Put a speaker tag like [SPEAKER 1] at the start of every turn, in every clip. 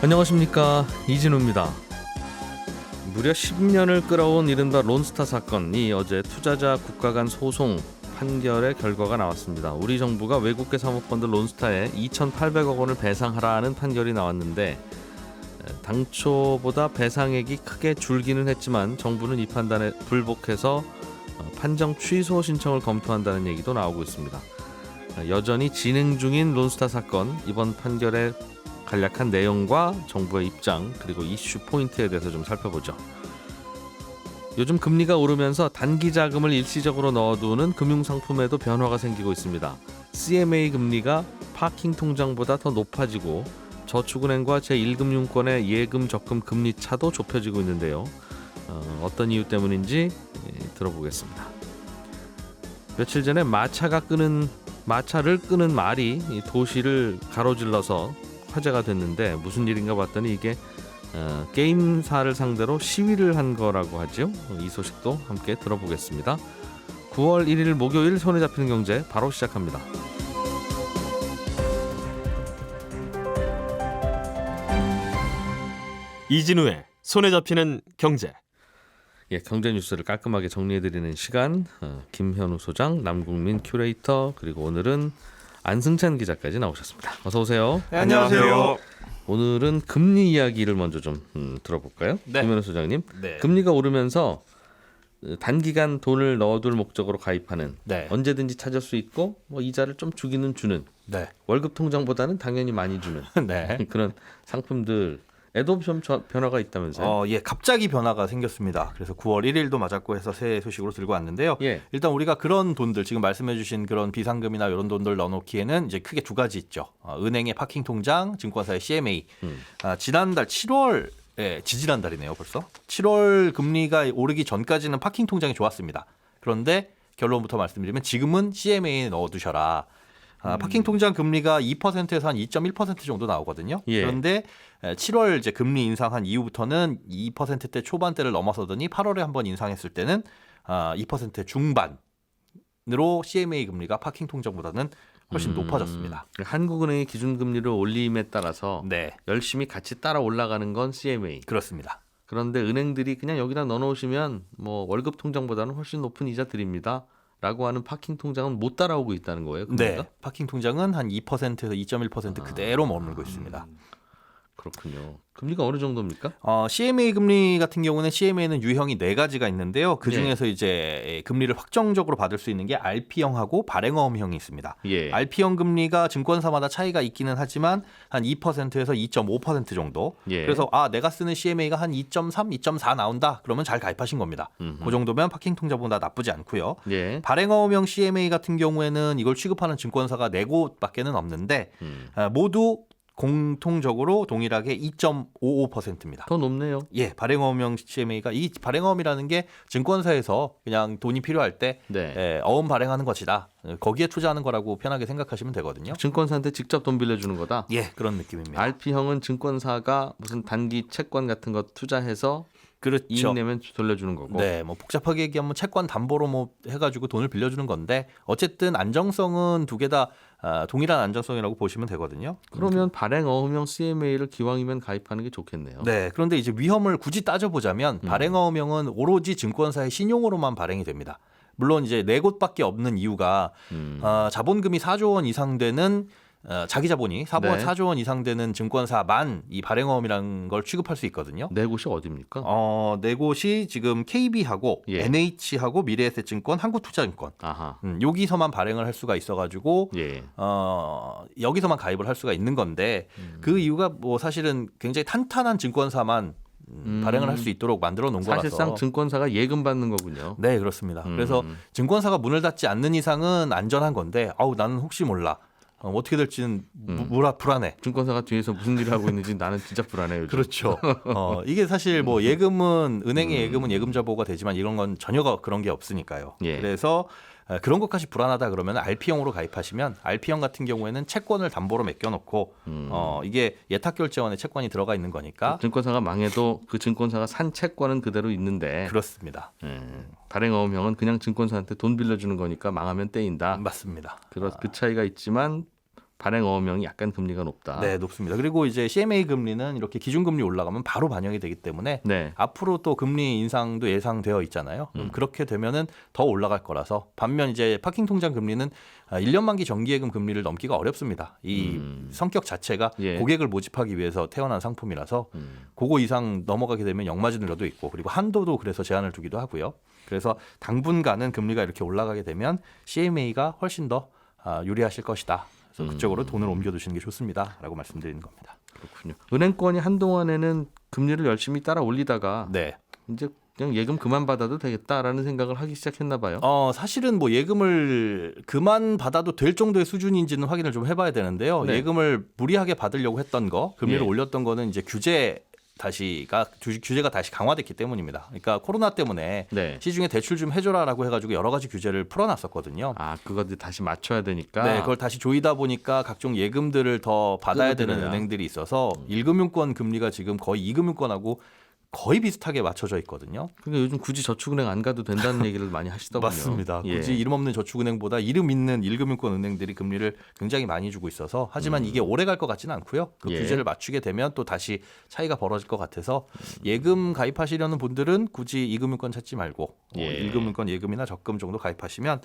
[SPEAKER 1] 안녕하십니까, 이진우입니다. 무려 10년을 끌어온 이른바 론스타 사건이 어제 투자자 국가 간 소송 판결의 결과가 나왔습니다. 우리 정부가 외국계 사모펀드 론스타에 2,800억 원을 배상하라는 판결이 나왔는데 당초보다 배상액이 크게 줄기는 했지만 정부는 이 판단에 불복해서 판정 취소 신청을 검토한다는 얘기도 나오고 있습니다. 여전히 진행 중인 론스타 사건, 이번 판결의 간략한 내용과 정부의 입장, 그리고 이슈 포인트에 대해서 좀 살펴보죠. 요즘 금리가 오르면서 단기 자금을 일시적으로 넣어두는 금융상품에도 변화가 생기고 있습니다. CMA 금리가 파킹 통장보다 더 높아지고 저축은행과 제1금융권의 예금 적금 금리 차도 좁혀지고 있는데요. 어떤 이유 때문인지 들어보겠습니다. 며칠 전에 마차를 끄는 말이 도시를 가로질러서 화제가 됐는데 무슨 일인가 봤더니 이게 게임사를 상대로 시위를 한 거라고 하죠. 이 소식도 함께 들어보겠습니다. 9월 1일 목요일 손에 잡히는 경제 바로 시작합니다.
[SPEAKER 2] 이진우의 손에 잡히는 경제.
[SPEAKER 1] 경제 뉴스를 깔끔하게 정리해드리는 시간, 김현우 소장, 남국민 큐레이터, 그리고 오늘은 안승찬 기자까지 나오셨습니다. 어서 오세요.
[SPEAKER 3] 네, 안녕하세요.
[SPEAKER 1] 오늘은 금리 이야기를 먼저 좀 들어볼까요?
[SPEAKER 3] 네.
[SPEAKER 1] 김현우 소장님.
[SPEAKER 3] 네.
[SPEAKER 1] 금리가 오르면서 단기간 돈을 넣어둘 목적으로 가입하는,
[SPEAKER 3] 네.
[SPEAKER 1] 언제든지 찾을 수 있고 이자를 좀 주기는 주는,
[SPEAKER 3] 네.
[SPEAKER 1] 월급 통장보다는 당연히 많이 주는
[SPEAKER 3] 네.
[SPEAKER 1] 그런 상품들에도 좀 변화가 있다면서요?
[SPEAKER 3] 갑자기 변화가 생겼습니다. 그래서 9월 1일도 맞았고 해서 새 소식으로 들고 왔는데요.
[SPEAKER 1] 예.
[SPEAKER 3] 일단 우리가 그런 돈들, 지금 말씀해주신 그런 비상금이나 이런 돈들 넣어놓기에는 이제 크게 두 가지 있죠. 은행의 파킹 통장, 증권사의 CMA. 지난달 7월, 지지난달이네요 벌써. 7월 금리가 오르기 전까지는 파킹 통장이 좋았습니다. 그런데 결론부터 말씀드리면 지금은 CMA에 넣어두셔라. 파킹 통장 금리가 2%에서 한 2.1% 정도 나오거든요.
[SPEAKER 1] 예.
[SPEAKER 3] 그런데 7월 이제 금리 인상한 이후부터는 2%대 초반대를 넘어서더니 8월에 한번 인상했을 때는 2% 중반으로 CMA 금리가 파킹 통장보다는 훨씬 높아졌습니다.
[SPEAKER 1] 한국은행이 기준금리를 올림에 따라서
[SPEAKER 3] 네,
[SPEAKER 1] 열심히 같이 따라 올라가는 건 CMA.
[SPEAKER 3] 그렇습니다.
[SPEAKER 1] 그런데 은행들이 그냥 여기다 넣어놓으시면 월급 통장보다는 훨씬 높은 이자 드립니다 라고 하는 파킹 통장은 못 따라오고 있다는 거예요? 금리가?
[SPEAKER 3] 네, 파킹 통장은 한 2%에서 2.1% 그대로 머물고 있습니다.
[SPEAKER 1] 그렇군요. 금리가 어느 정도입니까?
[SPEAKER 3] CMA 금리 같은 경우는 CMA는 유형이 4가지가 있는데요. 그중에서 이제 금리를 확정적으로 받을 수 있는 게 RP형하고 발행어음형이 있습니다.
[SPEAKER 1] 예.
[SPEAKER 3] RP형 금리가 증권사마다 차이가 있기는 하지만 한 2%에서 2.5% 정도.
[SPEAKER 1] 예.
[SPEAKER 3] 그래서 내가 쓰는 CMA가 한 2.3, 2.4 나온다. 그러면 잘 가입하신 겁니다. 그 정도면 파킹 통장보다 나쁘지 않고요.
[SPEAKER 1] 예.
[SPEAKER 3] 발행어음형 CMA 같은 경우에는 이걸 취급하는 증권사가 4곳밖에는 없는데 모두 공통적으로 동일하게 2.55%입니다.
[SPEAKER 1] 더 높네요.
[SPEAKER 3] 예, 발행어음형 CMA가, 이 발행어음이라는 게 증권사에서 그냥 돈이 필요할 때
[SPEAKER 1] 네.
[SPEAKER 3] 어음 발행하는 것이다. 거기에 투자하는 거라고 편하게 생각하시면 되거든요.
[SPEAKER 1] 증권사한테 직접 돈 빌려주는 거다.
[SPEAKER 3] 예, 그런 느낌입니다.
[SPEAKER 1] RP형은 증권사가 무슨 단기 채권 같은 거 투자해서
[SPEAKER 3] 그렇죠.
[SPEAKER 1] 이익 내면 돌려주는 거고.
[SPEAKER 3] 네, 복잡하게 얘기하면 채권 담보로 해가지고 돈을 빌려주는 건데 어쨌든 안정성은 두 개 다 동일한 안정성이라고 보시면 되거든요.
[SPEAKER 1] 그러면 발행어음형 CMA를 기왕이면 가입하는 게 좋겠네요.
[SPEAKER 3] 네, 그런데 이제 위험을 굳이 따져보자면 발행어음형은 오로지 증권사의 신용으로만 발행이 됩니다. 물론 이제 4곳밖에 없는 이유가 자본금이 4조 원 이상 되는 자기 자본이 4조 원 이상 되는 증권사만 이 발행어음이라는 걸 취급할 수 있거든요.
[SPEAKER 1] 네 곳이 어디입니까?
[SPEAKER 3] 네 곳이 지금 KB하고
[SPEAKER 1] 예.
[SPEAKER 3] NH하고 미래에셋증권, 한국투자증권.
[SPEAKER 1] 아하.
[SPEAKER 3] 여기서만 발행을 할 수가 있어가지고
[SPEAKER 1] 예.
[SPEAKER 3] 여기서만 가입을 할 수가 있는 건데 그 이유가 사실은 굉장히 탄탄한 증권사만 발행을 할 수 있도록 만들어 놓은 거라서.
[SPEAKER 1] 사실상 증권사가 예금 받는 거군요.
[SPEAKER 3] 네, 그렇습니다. 그래서 증권사가 문을 닫지 않는 이상은 안전한 건데 나는 혹시 몰라. 어떻게 될지는 불안해.
[SPEAKER 1] 증권사가 뒤에서 무슨 일을 하고 있는지 나는 진짜 불안해요. 요즘.
[SPEAKER 3] 그렇죠. 이게 사실 예금은 은행의 예금은 예금자 보호가 되지만 이런 건 전혀 그런 게 없으니까요.
[SPEAKER 1] 예.
[SPEAKER 3] 그래서 그런 것까지 불안하다 그러면 RP형으로 가입하시면 RP형 같은 경우에는 채권을 담보로 맡겨놓고 이게 예탁결제원에 채권이 들어가 있는 거니까
[SPEAKER 1] 증권사가 망해도 그 증권사가 산 채권은 그대로 있는데
[SPEAKER 3] 그렇습니다.
[SPEAKER 1] 발행어음형은 그냥 증권사한테 돈 빌려주는 거니까 망하면 떼인다.
[SPEAKER 3] 맞습니다.
[SPEAKER 1] 그 차이가 있지만 발행 어음형이 약간 금리가 높다.
[SPEAKER 3] 네, 높습니다. 그리고 이제 CMA 금리는 이렇게 기준금리 올라가면 바로 반영이 되기 때문에
[SPEAKER 1] 네.
[SPEAKER 3] 앞으로 또 금리 인상도 예상되어 있잖아요. 그럼 그렇게 되면은 더 올라갈 거라서 반면 이제 파킹 통장 금리는 1년 만기 정기예금 금리를 넘기가 어렵습니다. 이 성격 자체가
[SPEAKER 1] 예.
[SPEAKER 3] 고객을 모집하기 위해서 태어난 상품이라서 그거 이상 넘어가게 되면 역마진율도 있고 그리고 한도도 그래서 제한을 두기도 하고요. 그래서 당분간은 금리가 이렇게 올라가게 되면 CMA가 훨씬 더 유리하실 것이다. 그래서 그쪽으로 돈을 옮겨두시는 게 좋습니다라고 말씀드리는 겁니다.
[SPEAKER 1] 그렇군요. 은행권이 한동안에는 금리를 열심히 따라 올리다가
[SPEAKER 3] 네.
[SPEAKER 1] 이제 그냥 예금 그만 받아도 되겠다라는 생각을 하기 시작했나 봐요.
[SPEAKER 3] 사실은 뭐 예금을 그만 받아도 될 정도의 수준인지는 확인을 좀 해봐야 되는데요.
[SPEAKER 1] 네.
[SPEAKER 3] 예금을 무리하게 받으려고 했던 거, 금리를
[SPEAKER 1] 예.
[SPEAKER 3] 올렸던 거는 이제 규제가 다시 강화됐기 때문입니다. 그러니까 코로나 때문에
[SPEAKER 1] 네.
[SPEAKER 3] 시중에 대출 좀 해줘라라고 해가지고 여러 가지 규제를 풀어놨었거든요.
[SPEAKER 1] 그것들 다시 맞춰야 되니까.
[SPEAKER 3] 네, 그걸 다시 조이다 보니까 각종 예금들을 더 받아야 되는
[SPEAKER 1] 끌어들여야.
[SPEAKER 3] 은행들이 있어서 1금융권 금리가 지금 거의 2금융권하고 거의 비슷하게 맞춰져 있거든요.
[SPEAKER 1] 그러니까 요즘 굳이 저축은행 안 가도 된다는 얘기를 많이 하시더군요.
[SPEAKER 3] 맞습니다.
[SPEAKER 1] 예.
[SPEAKER 3] 굳이 이름 없는 저축은행보다 이름 있는 1금융권 은행들이 금리를 굉장히 많이 주고 있어서 하지만 이게 오래 갈 것 같지는 않고요. 그
[SPEAKER 1] 예.
[SPEAKER 3] 규제를 맞추게 되면 또 다시 차이가 벌어질 것 같아서 예금 가입하시려는 분들은 굳이 2금융권 찾지 말고
[SPEAKER 1] 예.
[SPEAKER 3] 1금융권 예금이나 적금 정도 가입하시면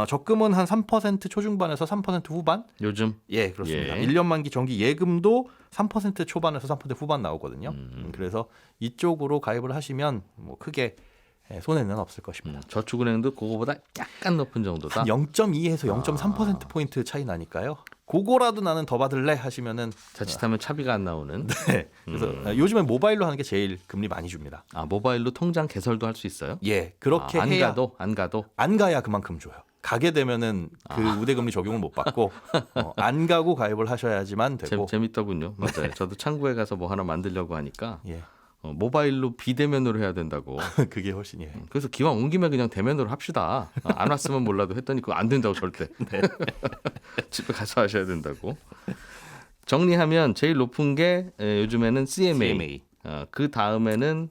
[SPEAKER 3] 적금은 한 3% 초중반에서 3% 후반?
[SPEAKER 1] 요즘
[SPEAKER 3] 예, 그렇습니다.
[SPEAKER 1] 예.
[SPEAKER 3] 1년 만기 정기 예금도 3% 초반에서 3% 후반 나오거든요. 그래서 이쪽으로 가입을 하시면 뭐 크게 손해는 없을 것입니다.
[SPEAKER 1] 저축은행도 그거보다 약간 높은 정도다.
[SPEAKER 3] 한 0.2에서 0.3%포인트 차이 나니까요. 그거라도 나는 더 받을래 하시면은
[SPEAKER 1] 자칫하면 차비가 안 나오는.
[SPEAKER 3] 네. 그래서 요즘엔 모바일로 하는 게 제일 금리 많이 줍니다.
[SPEAKER 1] 모바일로 통장 개설도 할 수 있어요?
[SPEAKER 3] 예, 그렇게
[SPEAKER 1] 안
[SPEAKER 3] 해야
[SPEAKER 1] 가도
[SPEAKER 3] 안 가야 그만큼 줘요. 가게 되면은 그 우대금리 적용을 못 받고 안 가고 가입을 하셔야지만 되고.
[SPEAKER 1] 재밌더군요. 맞아요. 저도 창구에 가서 뭐 하나 만들려고 하니까
[SPEAKER 3] 예,
[SPEAKER 1] 모바일로 비대면으로 해야 된다고.
[SPEAKER 3] 그게 훨씬 예.
[SPEAKER 1] 그래서 기왕 온 김에 그냥 대면으로 합시다. 안 왔으면 몰라도 했더니 그거 안 된다고 절대.
[SPEAKER 3] 네.
[SPEAKER 1] 집에 가서 하셔야 된다고. 정리하면 제일 높은 게 요즘에는 CMA. 그 다음에는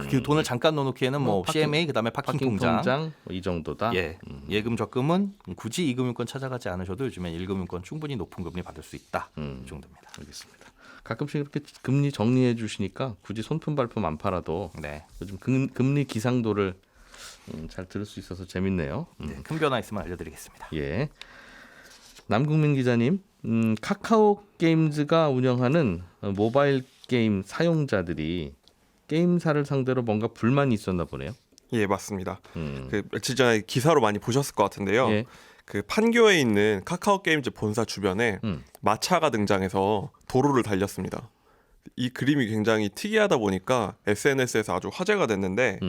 [SPEAKER 3] 그 돈을 잠깐 넣어놓기에는 뭐 CMA 그다음에 파킹 통장.
[SPEAKER 1] 이 정도다.
[SPEAKER 3] 예, 예금 적금은 굳이 2금융권 찾아가지 않으셔도 요즘엔 1금융권 충분히 높은 금리 받을 수 있다. 이 정도입니다.
[SPEAKER 1] 알겠습니다. 가끔씩 이렇게 금리 정리해 주시니까 굳이 손품 발품 안 팔아도
[SPEAKER 3] 네.
[SPEAKER 1] 요즘 금리 기상도를 잘 들을 수 있어서 재밌네요.
[SPEAKER 3] 네, 큰 변화 있으면 알려드리겠습니다.
[SPEAKER 1] 예. 남국민 기자님, 카카오 게임즈가 운영하는 모바일 게임 사용자들이 게임사를 상대로 뭔가 불만이 있었나 보네요.
[SPEAKER 4] 예, 맞습니다. 그 며칠 전에 기사로 많이 보셨을 것 같은데요.
[SPEAKER 1] 예.
[SPEAKER 4] 그 판교에 있는 카카오 게임즈 본사 주변에 마차가 등장해서 도로를 달렸습니다. 이 그림이 굉장히 특이하다 보니까 SNS에서 아주 화제가 됐는데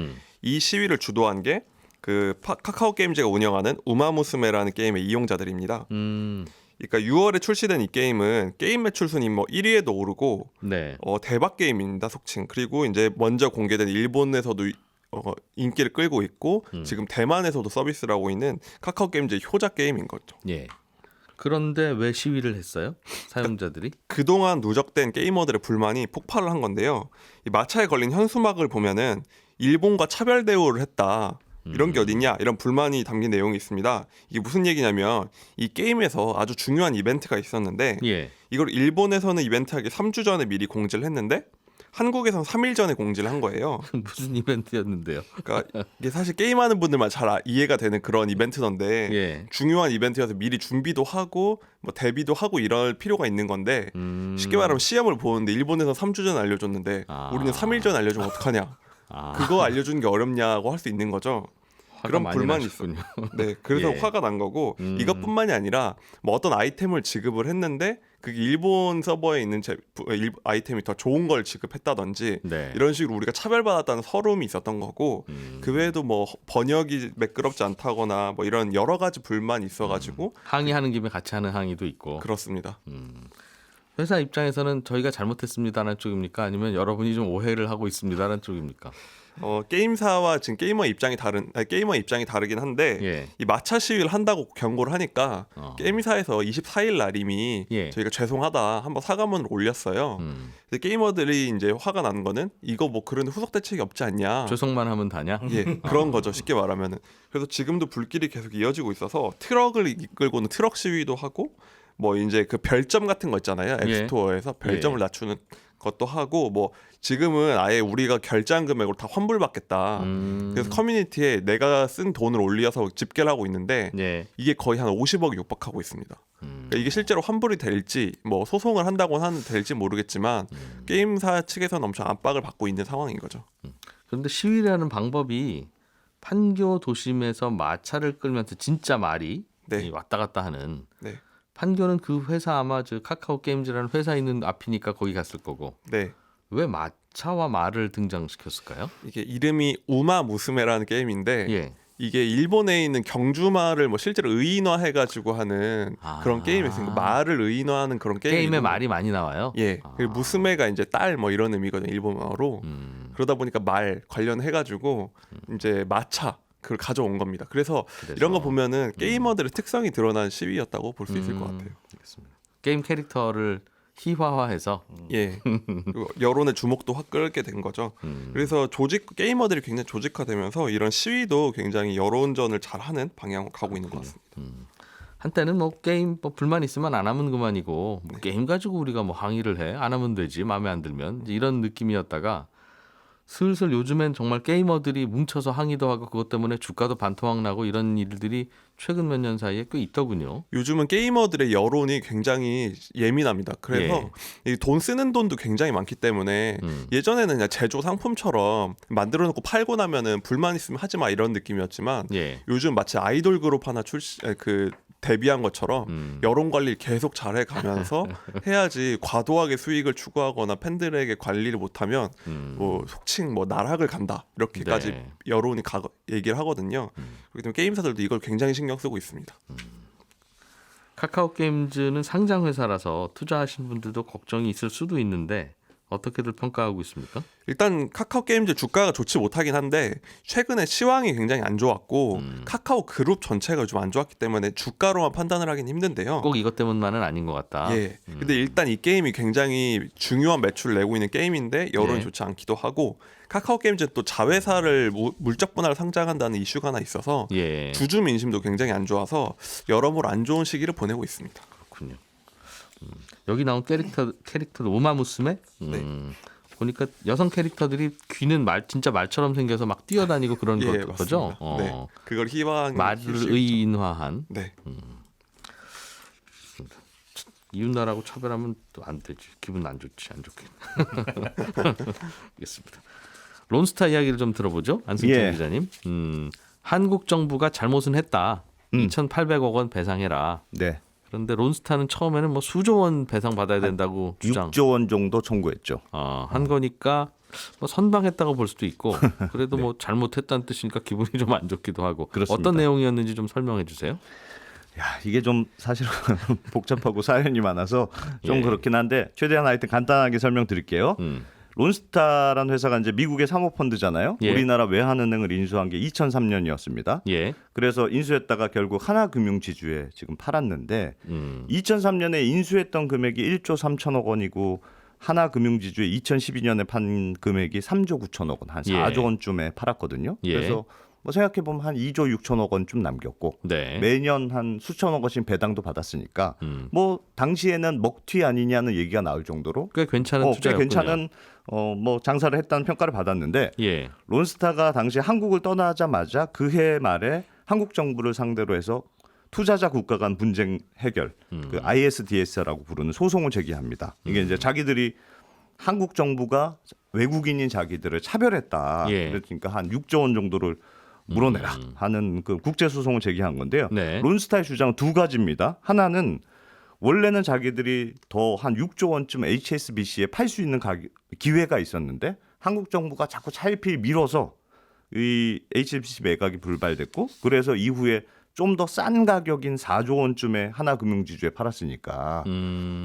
[SPEAKER 4] 이 시위를 주도한 게 그 카카오 게임즈가 운영하는 우마무스메라는 게임의 이용자들입니다. 그러니까 6월에 출시된 이 게임은 게임 매출 순위 뭐 1위에도 오르고
[SPEAKER 1] 네.
[SPEAKER 4] 대박 게임입니다, 속칭. 그리고 이제 먼저 공개된 일본에서도 인기를 끌고 있고 지금 대만에서도 서비스를 하고 있는 카카오 게임즈의 효자 게임인 거죠.
[SPEAKER 1] 예. 그런데 왜 시위를 했어요? 사용자들이?
[SPEAKER 4] 그동안 누적된 게이머들의 불만이 폭발을 한 건데요. 이 마차에 걸린 현수막을 보면은 일본과 차별 대우를 했다. 이런 게 어딨냐 이런 불만이 담긴 내용이 있습니다. 이게 무슨 얘기냐면 이 게임에서 아주 중요한 이벤트가 있었는데
[SPEAKER 1] 예.
[SPEAKER 4] 이걸 일본에서는 이벤트하기 3주 전에 미리 공지를 했는데 한국에서는 3일 전에 공지를 한 거예요.
[SPEAKER 1] 무슨 이벤트였는데요?
[SPEAKER 4] 그러니까 이게 사실 게임하는 분들만 잘 이해가 되는 그런 이벤트던데
[SPEAKER 1] 예.
[SPEAKER 4] 중요한 이벤트여서 미리 준비도 하고 뭐 대비도 하고 이럴 필요가 있는 건데 쉽게 말하면 시험을 보는데 일본에서 3주 전에 알려줬는데 우리는 3일 전에 알려주면 어떡하냐. 그거 알려주는 게 어렵냐고 할 수 있는 거죠. 그런 불만이 있군요. 네, 그래서
[SPEAKER 1] 예.
[SPEAKER 4] 화가 난 거고 이것뿐만이 아니라 뭐 어떤 아이템을 지급을 했는데 그게 일본 서버에 있는 아이템이 더 좋은 걸 지급했다든지
[SPEAKER 1] 네.
[SPEAKER 4] 이런 식으로 우리가 차별받았다는 서러움이 있었던 거고 그 외에도 뭐 번역이 매끄럽지 않다거나 뭐 이런 여러 가지 불만이 있어가지고
[SPEAKER 1] 항의하는 김에 같이 하는 항의도 있고.
[SPEAKER 4] 그렇습니다.
[SPEAKER 1] 회사 입장에서는 저희가 잘못했습니다라는 쪽입니까? 아니면 여러분이 좀 오해를 하고 있습니다라는 쪽입니까?
[SPEAKER 4] 게임사와 지금 게이머 입장이 다르긴 한데
[SPEAKER 1] 예.
[SPEAKER 4] 이 마차 시위를 한다고 경고를 하니까 게임사에서 24일 날 이미
[SPEAKER 1] 예.
[SPEAKER 4] 저희가 죄송하다 한번 사과문을 올렸어요. 근데 게이머들이 이제 화가 나는 거는 이거 뭐 그런 후속 대책이 없지 않냐.
[SPEAKER 1] 죄송만 하면 다냐?
[SPEAKER 4] 예, 그런 거죠. 쉽게 말하면은. 그래서 지금도 불길이 계속 이어지고 있어서 트럭을 이끌고는 트럭 시위도 하고 뭐 이제 그 별점 같은 거 있잖아요.
[SPEAKER 1] 예.
[SPEAKER 4] 앱스토어에서 별점을 낮추는 것도 하고 뭐 지금은 아예 우리가 결제한 금액으로 다 환불받겠다. 그래서 커뮤니티에 내가 쓴 돈을 올려서 집계를 하고 있는데
[SPEAKER 1] 예.
[SPEAKER 4] 이게 거의 한 50억이 육박하고 있습니다. 그러니까 이게 실제로 환불이 될지 뭐 소송을 한다고 하는 될지 모르겠지만 게임사 측에서는 엄청 압박을 받고 있는 상황인 거죠.
[SPEAKER 1] 그런데 시위라는 방법이 판교 도심에서 마차를 끌면서 진짜 말이
[SPEAKER 4] 네.
[SPEAKER 1] 왔다 갔다 하는
[SPEAKER 4] 네.
[SPEAKER 1] 판교는 그 회사 아마 저 카카오 게임즈라는 회사 있는 앞이니까 거기 갔을 거고
[SPEAKER 4] 네.
[SPEAKER 1] 왜 마차와 말을 등장시켰을까요?
[SPEAKER 4] 이게 이름이 우마무스메라는 게임인데
[SPEAKER 1] 예.
[SPEAKER 4] 이게 일본에 있는 경주마를 뭐 실제로 의인화해가지고 하는 그런
[SPEAKER 1] 아.
[SPEAKER 4] 게임이었으니까 말을 의인화하는 그런 게임.
[SPEAKER 1] 게임에 말이 많이 나와요.
[SPEAKER 4] 예. 그리고 무스메가 이제 딸 뭐 이런 의미거든요. 일본어로. 그러다 보니까 말 관련해가지고 이제 마차 그걸 가져온 겁니다. 그래서 이런 거 보면은 게이머들의 특성이 드러난 시위였다고 볼 수 있을 것 같아요.
[SPEAKER 1] 알겠습니다. 게임 캐릭터를 희화화해서
[SPEAKER 4] 예. 그리고 여론의 주목도 확 끌게 된 거죠. 그래서 게이머들이 굉장히 조직화되면서 이런 시위도 굉장히 여론전을 잘하는 방향으로 가고 있는 것 같습니다.
[SPEAKER 1] 한때는 뭐 게임 뭐 불만 있으면 안 하면 그만이고 뭐 게임 가지고 우리가 뭐 항의를 해 안 하면 되지 마음에 안 들면 이제 이런 느낌이었다가 슬슬 요즘엔 정말 게이머들이 뭉쳐서 항의도 하고 그것 때문에 주가도 반토막 나고 이런 일들이 최근 몇 년 사이에 꽤 있더군요.
[SPEAKER 4] 요즘은 게이머들의 여론이 굉장히 예민합니다. 그래서 이 돈 쓰는 돈도 굉장히 많기 때문에 예전에는 그냥 제조 상품처럼 만들어 놓고 팔고 나면은 불만 있으면 하지 마 이런 느낌이었지만
[SPEAKER 1] 예.
[SPEAKER 4] 요즘 마치 아이돌 그룹 하나 데뷔한 것처럼 여론 관리를 계속 잘해 가면서 해야지 과도하게 수익을 추구하거나 팬들에게 관리를 못하면 뭐 속칭 뭐 나락을 간다 이렇게까지
[SPEAKER 1] 네.
[SPEAKER 4] 여론이 얘기를 하거든요. 그렇기 때문에 게임사들도 이걸 굉장히 신경 쓰고 있습니다.
[SPEAKER 1] 카카오 게임즈는 상장 회사라서 투자하신 분들도 걱정이 있을 수도 있는데 어떻게들 평가하고 있습니까?
[SPEAKER 4] 일단 카카오 게임즈 주가가 좋지 못하긴 한데 최근에 시황이 굉장히 안 좋았고 카카오 그룹 전체가 좀 안 좋았기 때문에 주가로만 판단을 하긴 힘든데요.
[SPEAKER 1] 꼭 이것 때문만은 아닌 것 같다.
[SPEAKER 4] 예. 근데 일단 이 게임이 굉장히 중요한 매출을 내고 있는 게임인데 여론이
[SPEAKER 1] 예.
[SPEAKER 4] 좋지 않기도 하고 카카오 게임즈는 또 자회사를 물적 분할을 상장한다는 이슈가 하나 있어서
[SPEAKER 1] 예.
[SPEAKER 4] 주주 민심도 굉장히 안 좋아서 여러모로 안 좋은 시기를 보내고 있습니다.
[SPEAKER 1] 그렇군요. 여기 나온 캐릭터도 우마무스메? 보니까 여성 캐릭터들이 귀는 진짜 말처럼 생겨서 막 뛰어다니고 그런
[SPEAKER 4] 예,
[SPEAKER 1] 거죠.
[SPEAKER 4] 맞습니다. 네. 그걸 희망
[SPEAKER 1] 말을 의인화한.
[SPEAKER 4] 네.
[SPEAKER 1] 이웃나라하고 차별하면 또 안 되지. 기분 안 좋지. 안 좋게. 알겠습니다. 론스타 이야기를 좀 들어보죠. 안승찬
[SPEAKER 5] 예.
[SPEAKER 1] 기자님. 한국 정부가 잘못은 했다. 2,800억 원 배상해라.
[SPEAKER 5] 네.
[SPEAKER 1] 그런데 론스타는 처음에는 뭐 수조 원 배상 받아야 된다고 주장.
[SPEAKER 5] 6조 원 정도 청구했죠.
[SPEAKER 1] 한 거니까 뭐 선방했다고 볼 수도 있고 그래도 뭐 잘못했다는 뜻이니까 기분이 좀 안 좋기도 하고.
[SPEAKER 5] 그렇습니다.
[SPEAKER 1] 어떤 내용이었는지 좀 설명해 주세요.
[SPEAKER 5] 야, 이게 좀 사실은 복잡하고 사연이 많아서 좀
[SPEAKER 1] 예.
[SPEAKER 5] 그렇긴 한데 최대한 하여튼 간단하게 설명드릴게요. 론스타라는 회사가 이제 미국의 사모펀드잖아요.
[SPEAKER 1] 예.
[SPEAKER 5] 우리나라 외환은행을 인수한 게 2003년이었습니다.
[SPEAKER 1] 예.
[SPEAKER 5] 그래서 인수했다가 결국 하나금융지주에 지금 팔았는데 2003년에 인수했던 금액이 1조 3천억 원이고 하나금융지주에 2012년에 판 금액이 3조 9천억 원, 한 4조
[SPEAKER 1] 예.
[SPEAKER 5] 원쯤에 팔았거든요.
[SPEAKER 1] 예.
[SPEAKER 5] 그래서 뭐 생각해 보면 한 2조 6천억 원쯤 남겼고
[SPEAKER 1] 네.
[SPEAKER 5] 매년 한 수천억 원씩 배당도 받았으니까 뭐 당시에는 먹튀 아니냐는 얘기가 나올 정도로
[SPEAKER 1] 꽤 괜찮은
[SPEAKER 5] 꽤
[SPEAKER 1] 투자였군요.
[SPEAKER 5] 괜찮은 뭐 장사를 했다는 평가를 받았는데
[SPEAKER 1] 예.
[SPEAKER 5] 론스타가 당시 한국을 떠나자마자 그해 말에 한국 정부를 상대로 해서 투자자 국가 간 분쟁 해결, 그 ISDS라고 부르는 소송을 제기합니다. 이게 이제 자기들이 한국 정부가 외국인인 자기들을 차별했다.
[SPEAKER 1] 예.
[SPEAKER 5] 그러니까 한 6조 원 정도를 물어내라 하는 그 국제 소송을 제기한 건데요.
[SPEAKER 1] 네.
[SPEAKER 5] 론스타의 주장은 두 가지입니다. 하나는 원래는 자기들이 더 한 6조 원쯤 HSBC에 팔 수 있는 기회가 있었는데 한국 정부가 자꾸 차일피일 밀어서 이 HSBC 매각이 불발됐고 그래서 이후에 좀 더 싼 가격인 4조 원쯤에 하나금융지주에 팔았으니까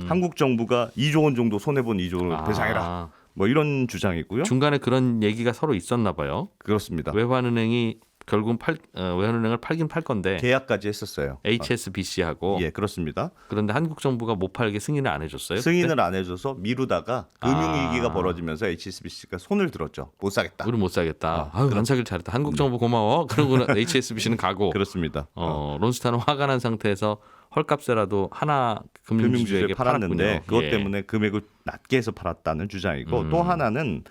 [SPEAKER 5] 한국 정부가 2조 원 정도 손해본 2조를 배상해라. 뭐 이런 주장이고요.
[SPEAKER 1] 중간에 그런 얘기가 서로 있었나 봐요.
[SPEAKER 5] 그렇습니다.
[SPEAKER 1] 외환은행이 결국은 외환은행을 팔긴 팔 건데
[SPEAKER 5] 계약까지 했었어요.
[SPEAKER 1] HSBC하고
[SPEAKER 5] 예, 그렇습니다.
[SPEAKER 1] 그런데 한국 정부가 못 팔게 승인을 안 해줬어요.
[SPEAKER 5] 승인을 안 해줘서 미루다가 금융위기가 벌어지면서 HSBC가 손을 들었죠. 못 사겠다.
[SPEAKER 1] 우리 못 사겠다. 아유, 안 사길 잘했다. 한국 정부 고마워. 그러고는 HSBC는 가고
[SPEAKER 5] 그렇습니다.
[SPEAKER 1] 론스타는 화가 난 상태에서 헐값에라도 하나
[SPEAKER 5] 금융주주에
[SPEAKER 1] 금융주주에게
[SPEAKER 5] 팔았는데
[SPEAKER 1] 팔았군요.
[SPEAKER 5] 그것
[SPEAKER 1] 예.
[SPEAKER 5] 때문에 금액을 낮게 해서 팔았다는 주장이고 또 하나는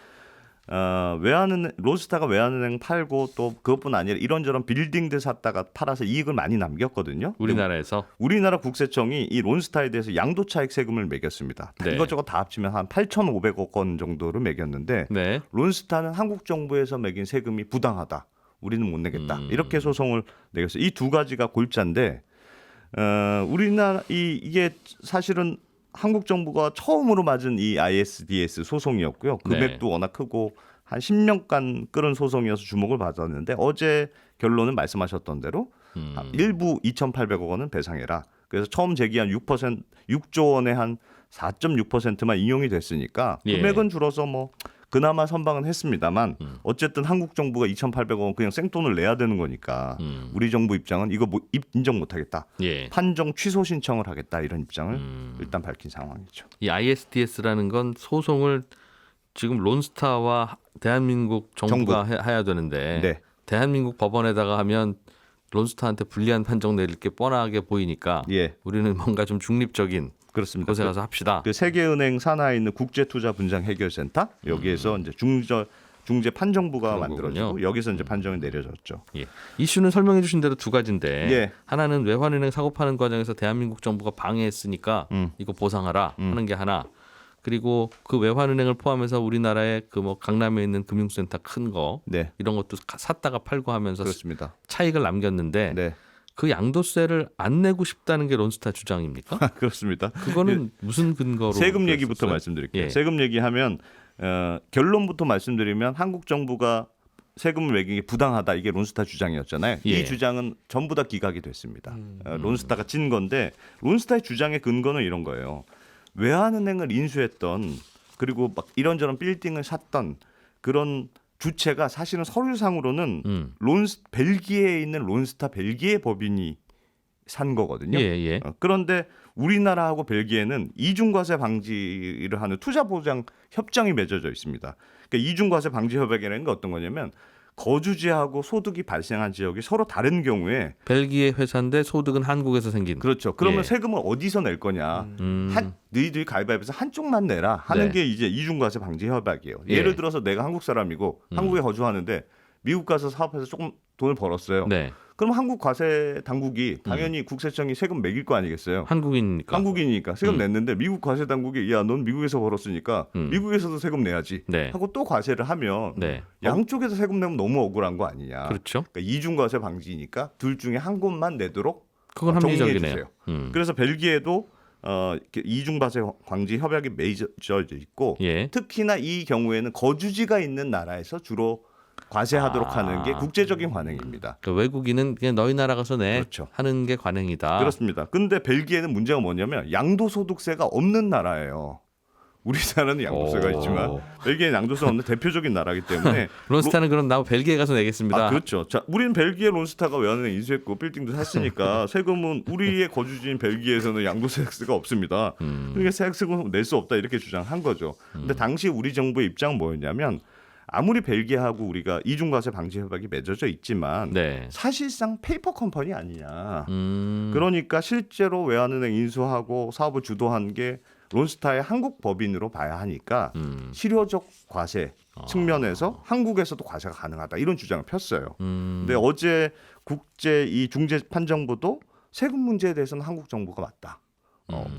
[SPEAKER 5] 외환은행 론스타가 외환은행 팔고 또 그것뿐 아니라 이런저런 빌딩들 샀다가 팔아서 이익을 많이 남겼거든요.
[SPEAKER 1] 우리나라에서
[SPEAKER 5] 우리나라 국세청이 이 론스타에 대해서 양도차익 세금을 매겼습니다.
[SPEAKER 1] 네.
[SPEAKER 5] 이것저것 다 합치면 한 8,500억 원 정도를 매겼는데
[SPEAKER 1] 네.
[SPEAKER 5] 론스타는 한국 정부에서 매긴 세금이 부당하다. 우리는 못 내겠다. 이렇게 소송을 내겠어요. 이 두 가지가 골자인데 우리나라 이게 사실은 한국 정부가 처음으로 맞은 이 ISDS 소송이었고요. 금액도
[SPEAKER 1] 네.
[SPEAKER 5] 워낙 크고 한 10년간 끌은 소송이어서 주목을 받았는데 어제 결론은 말씀하셨던 대로 일부 2,800억 원은 배상해라. 그래서 처음 제기한 6조 원의 한 4.6%만 인용이 됐으니까
[SPEAKER 1] 예.
[SPEAKER 5] 금액은 줄어서 뭐 그나마 선방은 했습니다만 어쨌든 한국 정부가 2,800억 원 그냥 생돈을 내야 되는 거니까 우리 정부 입장은 이거 인정 못하겠다.
[SPEAKER 1] 예.
[SPEAKER 5] 판정 취소 신청을 하겠다 이런 입장을 일단 밝힌 상황이죠.
[SPEAKER 1] 이 ISDS라는 건 소송을 지금 론스타와 대한민국 정부가 해야 되는데
[SPEAKER 5] 네.
[SPEAKER 1] 대한민국 법원에다가 하면 론스타한테 불리한 판정 내릴 게 뻔하게 보이니까
[SPEAKER 5] 예,
[SPEAKER 1] 우리는 뭔가 좀 중립적인
[SPEAKER 5] 그렇습니다.
[SPEAKER 1] 곳에 가서 합시다.
[SPEAKER 5] 그 세계은행 산하에 있는 국제투자분쟁해결센터 여기에서 이제 중재 판정부가
[SPEAKER 1] 그런
[SPEAKER 5] 만들어지고
[SPEAKER 1] 거군요.
[SPEAKER 5] 여기서 이제 판정이 내려졌죠.
[SPEAKER 1] 예. 이슈는 설명해 주신 대로 두 가지인데
[SPEAKER 5] 예.
[SPEAKER 1] 하나는 외환은행 사고 파는 과정에서 대한민국 정부가 방해했으니까 이거 보상하라 하는 게 하나. 그리고 그 외환은행을 포함해서 우리나라의 그 뭐 강남에 있는 금융센터 큰 거
[SPEAKER 5] 네,
[SPEAKER 1] 이런 것도 샀다가 팔고 하면서
[SPEAKER 5] 그렇습니다.
[SPEAKER 1] 차익을 남겼는데
[SPEAKER 5] 네,
[SPEAKER 1] 그 양도세를 안 내고 싶다는 게 론스타 주장입니까?
[SPEAKER 5] 그렇습니다.
[SPEAKER 1] 그거는 무슨 근거로
[SPEAKER 5] 세금 얘기부터
[SPEAKER 1] 그랬었어요?
[SPEAKER 5] 말씀드릴게요.
[SPEAKER 1] 예.
[SPEAKER 5] 세금 얘기하면 결론부터 말씀드리면 한국 정부가 세금을 매긴 게 부당하다 이게 론스타 주장이었잖아요.
[SPEAKER 1] 예.
[SPEAKER 5] 이 주장은 전부 다 기각이 됐습니다. 론스타가 진 건데 론스타의 주장의 근거는 이런 거예요. 외환은행을 인수했던 그리고 막 이런저런 빌딩을 샀던 그런 주체가 사실은 서류상으로는 벨기에에 있는 론스타 벨기에 법인이 산 거거든요.
[SPEAKER 1] 예, 예.
[SPEAKER 5] 그런데 우리나라하고 벨기에는 이중과세 방지를 하는 투자보장 협정이 맺어져 있습니다. 그러니까 이중과세 방지 협약이라는 게 어떤 거냐면 거주지하고 소득이 발생한 지역이 서로 다른 경우에
[SPEAKER 1] 벨기에 회사인데 소득은 한국에서 생긴.
[SPEAKER 5] 그렇죠. 그러면
[SPEAKER 1] 예.
[SPEAKER 5] 세금을 어디서 낼 거냐? 너희들이 가위바위보해서 한쪽만 내라 하는
[SPEAKER 1] 네.
[SPEAKER 5] 게 이제 이중과세 방지 협약이에요.
[SPEAKER 1] 예.
[SPEAKER 5] 예를 들어서 내가 한국 사람이고 한국에 거주하는데 미국 가서 사업해서 조금 돈을 벌었어요.
[SPEAKER 1] 네.
[SPEAKER 5] 그럼 한국 과세 당국이 당연히 국세청이 세금 매길 거 아니겠어요?
[SPEAKER 1] 한국인이니까.
[SPEAKER 5] 한국인이니까 세금 냈는데 미국 과세 당국이 야, 넌 미국에서 벌었으니까 미국에서도 세금 내야지
[SPEAKER 1] 네.
[SPEAKER 5] 하고 또 과세를 하면
[SPEAKER 1] 네.
[SPEAKER 5] 양쪽에서 세금 내면 너무 억울한 거 아니냐?
[SPEAKER 1] 그렇죠.
[SPEAKER 5] 그러니까 이중과세 방지니까 둘 중에 한 곳만 내도록
[SPEAKER 1] 그건
[SPEAKER 5] 정리해
[SPEAKER 1] 합리적이네요.
[SPEAKER 5] 주세요. 그래서 벨기에도 이렇게 이중과세 방지 협약이 맺어져 있고
[SPEAKER 1] 예.
[SPEAKER 5] 특히나 이 경우에는 거주지가 있는 나라에서 주로 과세하도록 하는 게 국제적인 관행입니다.
[SPEAKER 1] 그 외국인은 그냥 너희 나라 가서 내
[SPEAKER 5] 그렇죠.
[SPEAKER 1] 하는 게 관행이다.
[SPEAKER 5] 그렇습니다. 근데 벨기에는 문제가 뭐냐면 양도소득세가 없는 나라예요. 우리나라는 양도세가
[SPEAKER 1] 오.
[SPEAKER 5] 있지만 벨기에는 양도세가 없는 대표적인 나라이기 때문에
[SPEAKER 1] 론스타는 그럼 나 벨기에 가서 내겠습니다.
[SPEAKER 5] 그렇죠. 자, 우리는 벨기에 론스타가 외환은행 인수했고 빌딩도 샀으니까 세금은 우리의 거주지인 벨기에에서는 양도세가 없습니다. 그러니까 세금은 낼 수 없다 이렇게 주장한 거죠. 근데 당시 우리 정부의 입장은 뭐였냐면 아무리 벨기에하고 우리가 이중과세 방지 협약이 맺어져 있지만
[SPEAKER 1] 네.
[SPEAKER 5] 사실상 페이퍼 컴퍼니 아니냐.
[SPEAKER 1] 음.
[SPEAKER 5] 그러니까 실제로 외환은행 인수하고 사업을 주도한 게 론스타의 한국 법인으로 봐야 하니까 실효적 과세 측면에서 한국에서도 과세가 가능하다 이런 주장을 폈어요. 근데 어제 국제 이 중재 판정부도 세금 문제에 대해서는 한국 정부가 맞다.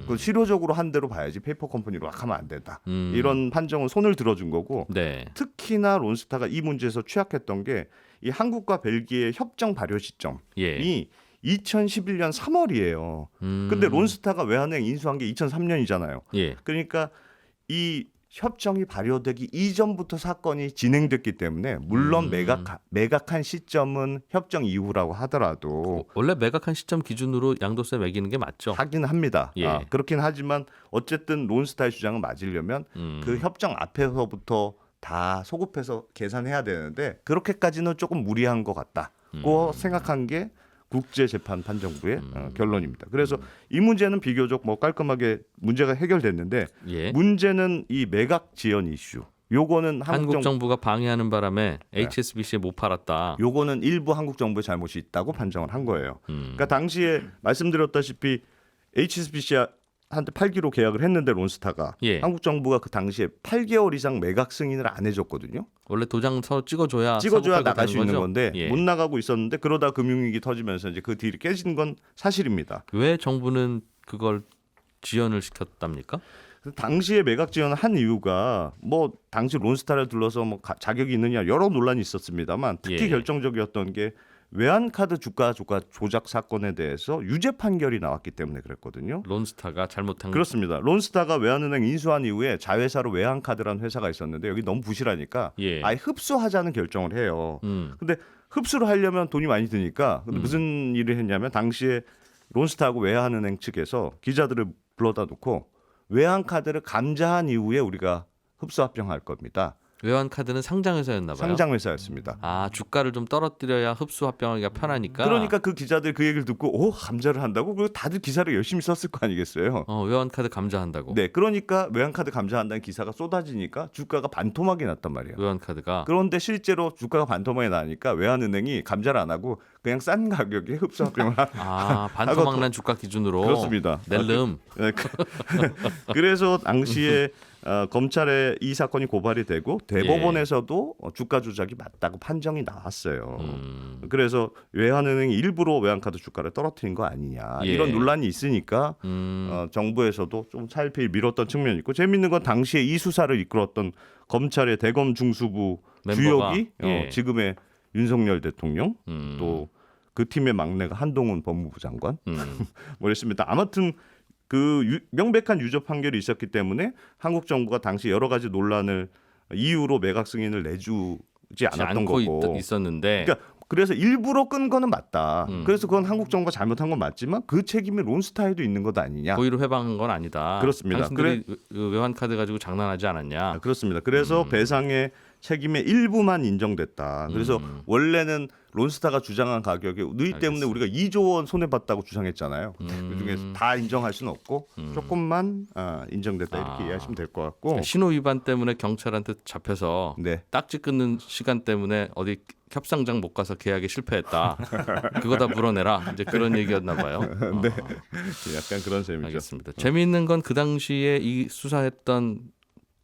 [SPEAKER 5] 그 실효적으로 한 대로 봐야지 페이퍼 컴퍼니로 막 하면 안 된다. 이런 판정은 손을 들어준 거고
[SPEAKER 1] 네.
[SPEAKER 5] 특히나 론스타가 이 문제에서 취약했던 게 이 한국과 벨기에 협정 발효 시점이
[SPEAKER 1] 예.
[SPEAKER 5] 2011년 3월이에요. 근데 론스타가 외환은행 인수한 게 2003년이잖아요.
[SPEAKER 1] 예.
[SPEAKER 5] 그러니까 이 협정이 발효되기 이전부터 사건이 진행됐기 때문에 물론 매각한 시점은 협정 이후라고 하더라도
[SPEAKER 1] 원래 매각한 시점 기준으로 양도세 매기는 게 맞죠.
[SPEAKER 5] 하긴 합니다.
[SPEAKER 1] 예.
[SPEAKER 5] 그렇긴 하지만 어쨌든 론스타의 주장을 맞으려면 그 협정 앞에서부터 다 소급해서 계산해야 되는데 그렇게까지는 조금 무리한 것 같다고 생각한 게 국제재판 판정부의 결론입니다. 그래서 이 문제는 비교적 뭐 깔끔하게 문제가 해결됐는데
[SPEAKER 1] 예.
[SPEAKER 5] 문제는 이 매각 지연 이슈. 요거는
[SPEAKER 1] 한국 정부가 방해하는 바람에 HSBC에 못 팔았다.
[SPEAKER 5] 요거는 일부 한국 정부의 잘못이 있다고 판정을 한 거예요. 그러니까 당시에 말씀드렸다시피 HSBC한테 팔기로 계약을 했는데 론스타가
[SPEAKER 1] 예.
[SPEAKER 5] 한국 정부가 그 당시에 8개월 이상 매각 승인을 안 해줬거든요.
[SPEAKER 1] 원래 도장서 찍어줘야
[SPEAKER 5] 나갈 수 있는
[SPEAKER 1] 거죠?
[SPEAKER 5] 건데
[SPEAKER 1] 예.
[SPEAKER 5] 못 나가고 있었는데 그러다 금융위기 터지면서 이제 그 딜이 깨진 건 사실입니다.
[SPEAKER 1] 왜 정부는 그걸 지연을 시켰답니까?
[SPEAKER 5] 당시에 매각 지원을 한 이유가 뭐 당시 론스타를 둘러서 뭐 자격이 있느냐 여러 논란이 있었습니다만 특히
[SPEAKER 1] 예.
[SPEAKER 5] 결정적이었던 게 외환카드 주가 조작 사건에 대해서 유죄 판결이 나왔기 때문에 그랬거든요.
[SPEAKER 1] 론스타가 잘못한
[SPEAKER 5] 그렇습니다. 론스타가 외환은행 인수한 이후에 자회사로 외환카드라는 회사가 있었는데 여기 너무 부실하니까
[SPEAKER 1] 예.
[SPEAKER 5] 아예 흡수하자는 결정을 해요.
[SPEAKER 1] 음.
[SPEAKER 5] 근데 흡수를 하려면 돈이 많이 드니까 근데 무슨 일을 했냐면 당시에 론스타하고 외환은행 측에서 기자들을 불러다 놓고 외환카드를 감자한 이후에 우리가 흡수 합병할 겁니다.
[SPEAKER 1] 외환카드는 상장회사였나 봐요.
[SPEAKER 5] 상장회사였습니다.
[SPEAKER 1] 아, 주가를 좀 떨어뜨려야 흡수 합병하기가 편하니까.
[SPEAKER 5] 그러니까 그 기자들 그 얘기를 듣고 오 감자를 한다고? 그리고 다들 기사를 열심히 썼을 거 아니겠어요.
[SPEAKER 1] 외환카드 감자한다고.
[SPEAKER 5] 네, 그러니까 외환카드 감자한다는 기사가 쏟아지니까 주가가 반토막이 났단 말이에요.
[SPEAKER 1] 외환카드가.
[SPEAKER 5] 그런데 실제로 주가가 반토막이 나니까 외환은행이 감자를 안 하고 그냥 싼 가격에 흡수 합병을
[SPEAKER 1] 반토막난 주가 기준으로.
[SPEAKER 5] 그렇습니다.
[SPEAKER 1] 낼름.
[SPEAKER 5] 네, 그래서 당시에 검찰에 이 사건이 고발이 되고 대법원에서도 주가 조작이 맞다고 판정이 나왔어요. 그래서 외환은행이 일부러 외환카드 주가를 떨어뜨린 거 아니냐
[SPEAKER 1] 예.
[SPEAKER 5] 이런 논란이 있으니까 정부에서도 좀 차일피일 미뤘던 측면이 있고 재밌는 건 당시에 이 수사를 이끌었던 검찰의 대검 중수부
[SPEAKER 1] 멤버가,
[SPEAKER 5] 주역이
[SPEAKER 1] 예.
[SPEAKER 5] 지금의 윤석열 대통령 또 그 팀의 막내가 한동훈 법무부 장관 뭐랬습니다. 아무튼 그 명백한 유죄 판결이 있었기 때문에 한국 정부가 당시 여러 가지 논란을 이유로 매각 승인을 내주지 않았던
[SPEAKER 1] 않고
[SPEAKER 5] 거고.
[SPEAKER 1] 있었는데.
[SPEAKER 5] 그러니까 그래서 일부러 끈 거는 맞다. 그래서 그건 한국 정부가 잘못한 건 맞지만 그 책임이 론스타에도 있는 것 아니냐.
[SPEAKER 1] 고의로 회방한 건 아니다.
[SPEAKER 5] 그렇습니다.
[SPEAKER 1] 당신들이 외환카드 가지고 장난하지 않았냐.
[SPEAKER 5] 그렇습니다. 그래서 배상의 책임의 일부만 인정됐다. 그래서 원래는 론스타가 주장한 가격이 누이 때문에 우리가 2조 원 손해 봤다고 주장했잖아요. 그중에 다 인정할 수는 없고 조금만 인정됐다 이렇게 이해하시면 될 것 같고.
[SPEAKER 1] 그러니까 신호 위반 때문에 경찰한테 잡혀서
[SPEAKER 5] 네.
[SPEAKER 1] 딱지 끊는 시간 때문에 어디 협상장 못 가서 계약에 실패했다. 그거 다 물어내라. 이제 그런 얘기였나 봐요.
[SPEAKER 5] 네. 약간 그런 셈이죠.
[SPEAKER 1] 알겠습니다. 재미있는 건 그 당시에 이 수사했던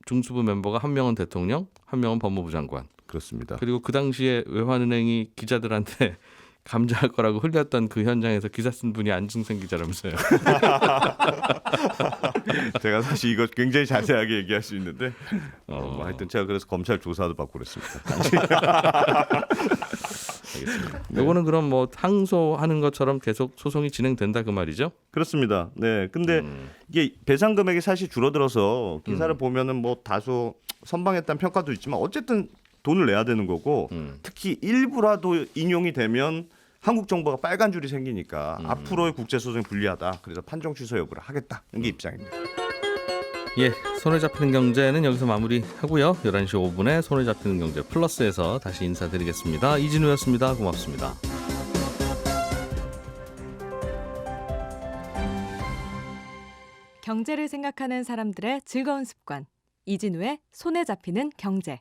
[SPEAKER 1] 중수부 멤버가 한 명은 대통령, 한 명은 법무부 장관.
[SPEAKER 5] 그렇습니다.
[SPEAKER 1] 그리고 그 당시에 외환은행이 기자들한테 감자할 거라고 흘렸던 그 현장에서 기사 쓴 분이 안승생 기자라면서요.
[SPEAKER 5] 제가 사실 이거 굉장히 자세하게 얘기할 수 있는데 뭐 하여튼 제가 그래서 검찰 조사도 받고 그랬습니다.
[SPEAKER 1] 알겠습니다. 요거는 그럼 뭐 항소하는 것처럼 계속 소송이 진행된다 그 말이죠?
[SPEAKER 5] 그렇습니다. 네. 근데 이게 배상 금액이 사실 줄어들어서 기사를 보면은 뭐 다소 선방했다는 평가도 있지만 어쨌든 돈을 내야 되는 거고 특히 일부라도 인용이 되면 한국 정부가 빨간 줄이 생기니까 앞으로의 국제 소송이 불리하다. 그래서 판정 취소 여부를 하겠다. 이게 입장입니다.
[SPEAKER 1] 예, 손에 잡히는 경제는 여기서 마무리하고요. 11시 5분에 손에 잡히는 경제 플러스에서 다시 인사드리겠습니다. 이진우였습니다. 고맙습니다.
[SPEAKER 6] 경제를 생각하는 사람들의 즐거운 습관. 이진우의 손에 잡히는 경제.